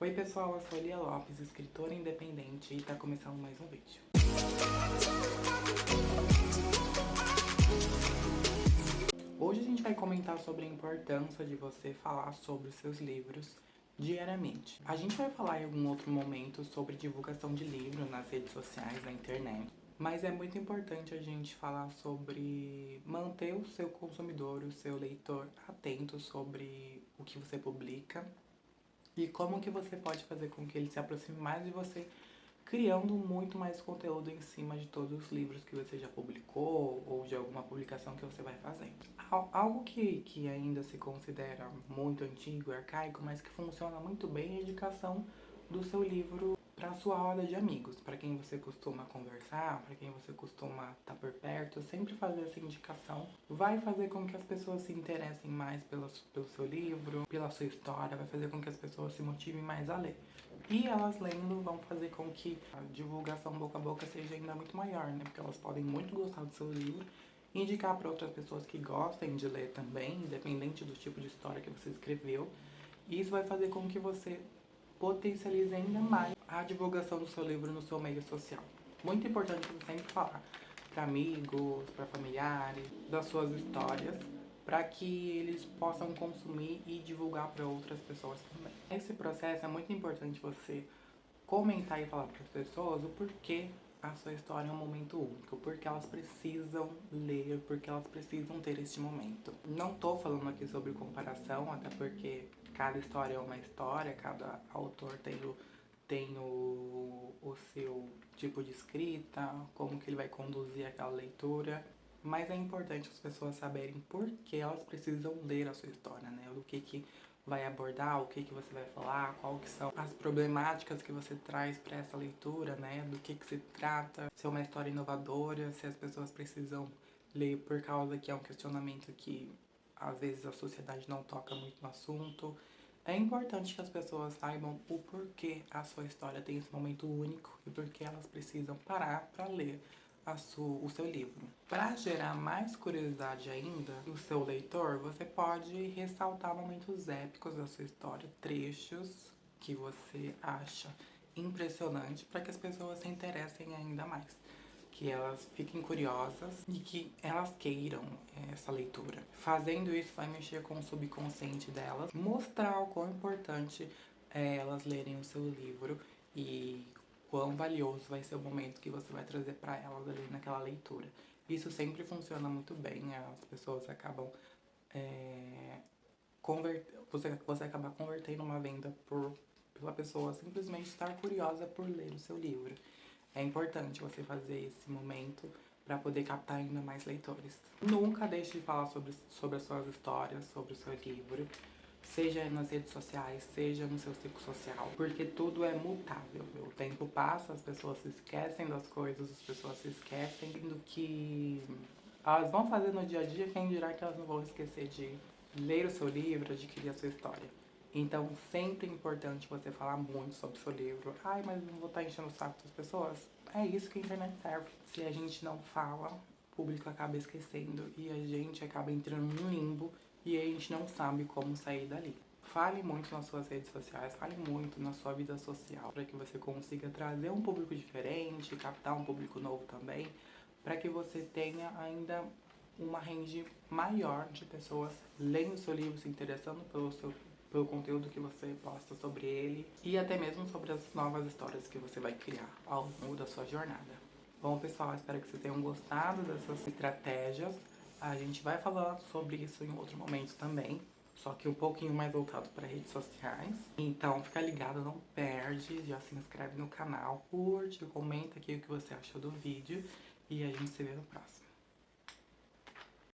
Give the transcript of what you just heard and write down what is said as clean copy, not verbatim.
Oi pessoal, eu sou Lia Lopes, escritora independente, e tá começando mais um vídeo. Hoje a gente vai comentar sobre a importância de você falar sobre os seus livros diariamente. A gente vai falar em algum outro momento sobre divulgação de livro nas redes sociais, na internet. Mas é muito importante a gente falar sobre manter o seu consumidor, o seu leitor atento sobre o que você publica e como que você pode fazer com que ele se aproxime mais de você, criando muito mais conteúdo em cima de todos os livros que você já publicou ou de alguma publicação que você vai fazer. Algo que ainda se considera muito antigo e arcaico, mas que funciona muito bem é a indicação do seu livro para a sua roda de amigos, para quem você costuma conversar, para quem você costuma estar por perto. Sempre fazer essa indicação vai fazer com que as pessoas se interessem mais pelo seu livro, pela sua história, vai fazer com que as pessoas se motivem mais a ler. E elas lendo vão fazer com que a divulgação boca a boca seja ainda muito maior, né? Porque elas podem muito gostar do seu livro, indicar para outras pessoas que gostem de ler também, independente do tipo de história que você escreveu. E isso vai fazer com que você potencialize ainda mais a divulgação do seu livro no seu meio social. Muito importante você sempre falar para amigos, para familiares, das suas histórias, para que eles possam consumir e divulgar para outras pessoas também. Nesse processo é muito importante você comentar e falar para as pessoas o porquê a sua história é um momento único, porque elas precisam ler, porque elas precisam ter este momento. Não tô falando aqui sobre comparação, até porque cada história é uma história, cada autor tem o seu tipo de escrita, como que ele vai conduzir aquela leitura. Mas é importante as pessoas saberem por que elas precisam ler a sua história, né? O que vai abordar, o que você vai falar, qual que são as problemáticas que você traz para essa leitura, né? Do que se trata, se é uma história inovadora, se as pessoas precisam ler por causa que é um questionamento que às vezes a sociedade não toca muito no assunto. É importante que as pessoas saibam o porquê a sua história tem esse momento único e porquê elas precisam parar para ler o seu livro. Para gerar mais curiosidade ainda do seu leitor, você pode ressaltar momentos épicos da sua história, trechos que você acha impressionante para que as pessoas se interessem ainda mais, que elas fiquem curiosas e que elas queiram essa leitura. Fazendo isso vai mexer com o subconsciente delas, mostrar o quão importante é elas lerem o seu livro e quão valioso vai ser o momento que você vai trazer para elas ali naquela leitura. Isso sempre funciona muito bem, as pessoas acabam você acaba convertendo uma venda pela pessoa simplesmente estar curiosa por ler o seu livro. É importante você fazer esse momento para poder captar ainda mais leitores. Nunca deixe de falar sobre as suas histórias, sobre o seu livro, seja nas redes sociais, seja no seu ciclo social, porque tudo é mutável. O tempo passa, as pessoas se esquecem das coisas, as pessoas se esquecem do que elas vão fazer no dia a dia, quem dirá que elas não vão esquecer de ler o seu livro, adquirir a sua história. Então, sempre é importante você falar muito sobre o seu livro. Ai, mas não vou estar enchendo o saco das pessoas. É isso que a internet serve. Se a gente não fala, o público acaba esquecendo e a gente acaba entrando num limbo e a gente não sabe como sair dali. Fale muito nas suas redes sociais, fale muito na sua vida social, para que você consiga trazer um público diferente, captar um público novo também, para que você tenha ainda uma range maior de pessoas lendo o seu livro, se interessando pelo conteúdo que você posta sobre ele e até mesmo sobre as novas histórias que você vai criar ao longo da sua jornada. Bom, pessoal, espero que vocês tenham gostado dessas estratégias. A gente vai falar sobre isso em outro momento também, só que um pouquinho mais voltado para redes sociais. Então, fica ligado, não perde, já se inscreve no canal, curte, comenta aqui o que você achou do vídeo e a gente se vê no próximo.